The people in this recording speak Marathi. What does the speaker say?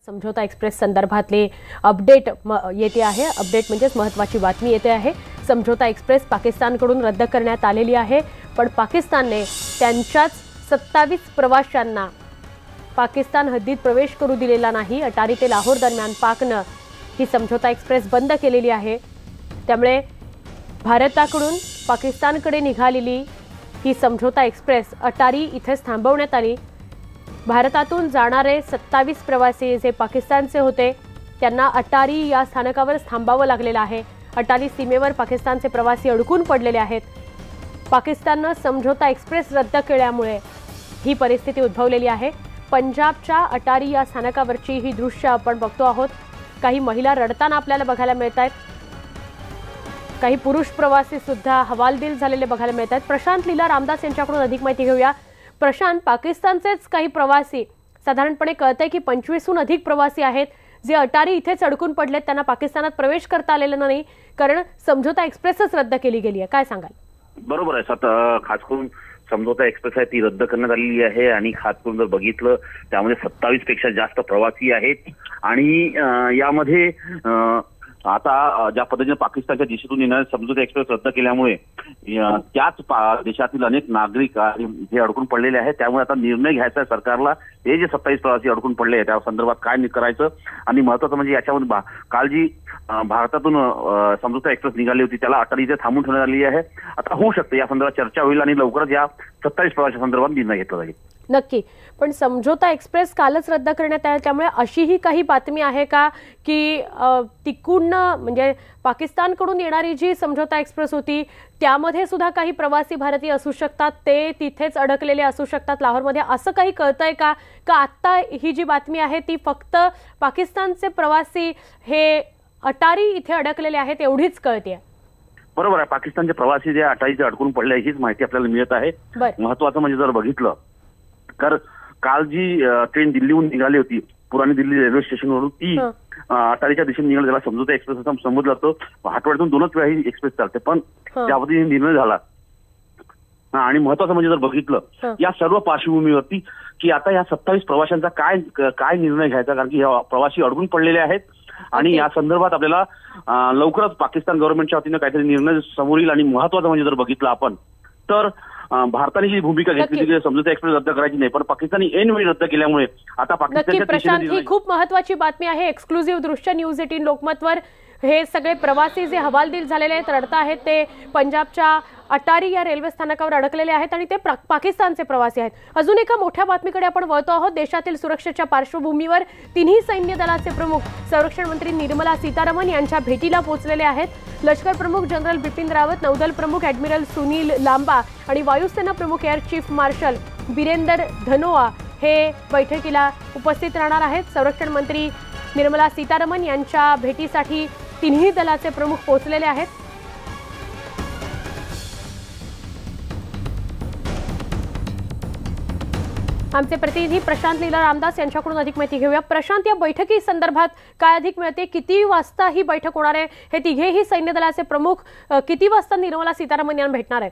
समझोता एक्सप्रेस संदर्भातले अपडेट येते आहे। अपडेट म्हणजेच महत्त्वाची बातमी येते आहे। समझोता एक्सप्रेस पाकिस्तानकडून रद्द करण्यात आलेली आहे, पण पाकिस्तानने त्यांच्याच 27 प्रवाशांना पाकिस्तान हद्दीत प्रवेश करू दिलेला नाही। अटारी ते लाहोर दरम्यान पाकने ही समझोता एक्सप्रेस बंद केलेली आहे। त्यामुळे भारताकडून पाकिस्तानकडे निघालेली ही समझोता एक्सप्रेस अटारी इथे थांबवण्यात आली। भारतातून जाणारे 27 प्रवासी जे पाकिस्तानचे होते त्यांना अटारी या स्थानकावर थांबावं लागलेलं आहे। अटारी सीमेवर पाकिस्तानचे प्रवासी अडकून पडलेले आहेत। पाकिस्तानने समझोता एक्सप्रेस रद्द केल्यामुळे ही परिस्थिती उद्भवलेली आहे। पंजाबच्या अटारी या स्थानकावरची ही दृश्य आपण बघतो आहोत। काही महिला रडताना आपल्याला बघायला मिळतात, काही पुरुष प्रवासी सुद्धा हवालदिल झालेले बघायला मिळतात। प्रशांत लीला रामदास यांच्याकडून अधिक माहिती घेऊया। प्रशांत, पाकिस्तानचेच काही प्रवासी साधारणपणे कळतंय की 25हून अधिक प्रवासी आहेत जे अटारी इथेच अडकून पडलेत, त्यांना पाकिस्तानात प्रवेश करता आलेला नाही कारण समझोता एक्सप्रेसच रद्द केली गेली आहे। काय सांगाल? बरोबर आहे, खास करून समझोता एक्सप्रेस आहे ती रद्द करण्यात आलेली आहे आणि खास करून जर बघितलं त्यामध्ये 27 पेक्षा जास्त प्रवासी आहेत आणि यामध्ये आता ज्या पद्धतीने पाकिस्तानच्या दिशेतून येणारे समझोता एक्सप्रेस रद्द केल्यामुळे त्याच देशातील अनेक नागरिक जे अडकून पडलेले आहेत, त्यामुळे आता निर्णय घ्यायचा आहे सरकारला। हे जे 27 प्रवासी अडकून पडले आहेत त्या संदर्भात काय करायचं आणि महत्त्वाचं म्हणजे याच्यामध्ये काल जी भारतातून समझोता एक्सप्रेस निघाली होती त्याला अटारी इथे थांबून ठेवण्यात आली आहे। आता होऊ शकते या संदर्भात चर्चा होईल आणि लवकरच या 27 प्रवाशांच्या संदर्भात निर्णय घेतला जाईल। नक्की, पण समझोता एक्सप्रेस कालच रद्द करण्यात आला, त्यामुळे अशीही काही बातमी आहे का की तिकडून म्हणजे पाकिस्तानकडून येणारी जी समझोता एक्सप्रेस होती त्यामध्ये सुद्धा काही प्रवासी भारतीय असू शकतात, ते तिथेच अडकलेले असू शकतात लाहोरमध्ये, असं काही कळतंय का? का आता ही जी बातमी आहे ती फक्त पाकिस्तानचे प्रवासी हे अटारी इथे अडकलेले आहेत एवढीच कळते? बरोबर आहे, पाकिस्तानचे प्रवासी जे अटारीचे अडकून पडले हीच माहिती आपल्याला मिळत आहे। महत्त्वाचं म्हणजे जर बघितलं तर काल जी ट्रेन दिल्लीहून निघाली होती पुराणी दिल्ली रेल्वे स्टेशनवरून ती अटारीच्या दिशेने निघाली, त्याला समझोता एक्सप्रेस असं संबोधलं जातं। आठवड्यातून 2च वेळा ही एक्सप्रेस चालते, पण त्या पद्धतीने निर्णय झाला। आणि महत्त्वाचं म्हणजे जर बघितलं या सर्व पार्श्वभूमीवरती की आता या 27 प्रवाशांचा काय निर्णय घ्यायचा, कारण की प्रवासी अडकून पडलेले आहेत आणि या संदर्भात आपल्याला लवकरच पाकिस्तान गव्हर्नमेंटच्या वतीने काहीतरी निर्णय समोर येईल। आणि महत्त्वाचं म्हणजे जर बघितलं आपण तर भारताने जी भूमिका घेतली की समझोता एक्सप्रेस रद्द करायची नाही, पण पाकिस्तानी ऐनवेळी रद्द केल्यामुळे आता पाकिस्तानच्या प्रशांत, ही खूप महत्त्वाची बातमी आहे। एक्सक्लुझिव्ह दृश्य न्यूज 18 लोकमतवर हे सगळे प्रवासी जे हवालदिल झालेले आहेत, रडता आहेत, ते पंजाबच्या अटारी या रेल्वे स्थानकावर अडकलेले आहेत आणि ते पाकिस्तानचे प्रवासी आहेत। अजून एका मोठ्या बातमीकडे आपण वळतो आहोत। देशातील सुरक्षेच्या पार्श्वभूमीवर तिन्ही सैन्य दलाचे प्रमुख संरक्षण मंत्री निर्मला सीतारमण यांच्या भेटीला पोहोचलेले आहेत। लष्कर प्रमुख जनरल बिपिन रावत, नौदल प्रमुख ॲडमिरल सुनील लांबा आणि वायुसेना प्रमुख air chief marshal Birender Dhanoa हे बैठकीला उपस्थित राहणार आहेत। संरक्षण मंत्री निर्मला सीतारमण यांच्या भेटीसाठी तिन्ही दलाचे प्रमुख पोहोचलेले आहेत। आमचे प्रतिनिधी प्रशांत लीला रामदास यांच्याकडून अधिक माहिती घेऊया। प्रशांत, या बैठकी संदर्भात काय अधिक मिळते? किती वाजता ही बैठक होणार आहे? हे तिघेही सैन्य दलाचे प्रमुख किती वाजता निर्मला सीतारमण यांना भेटणार आहेत?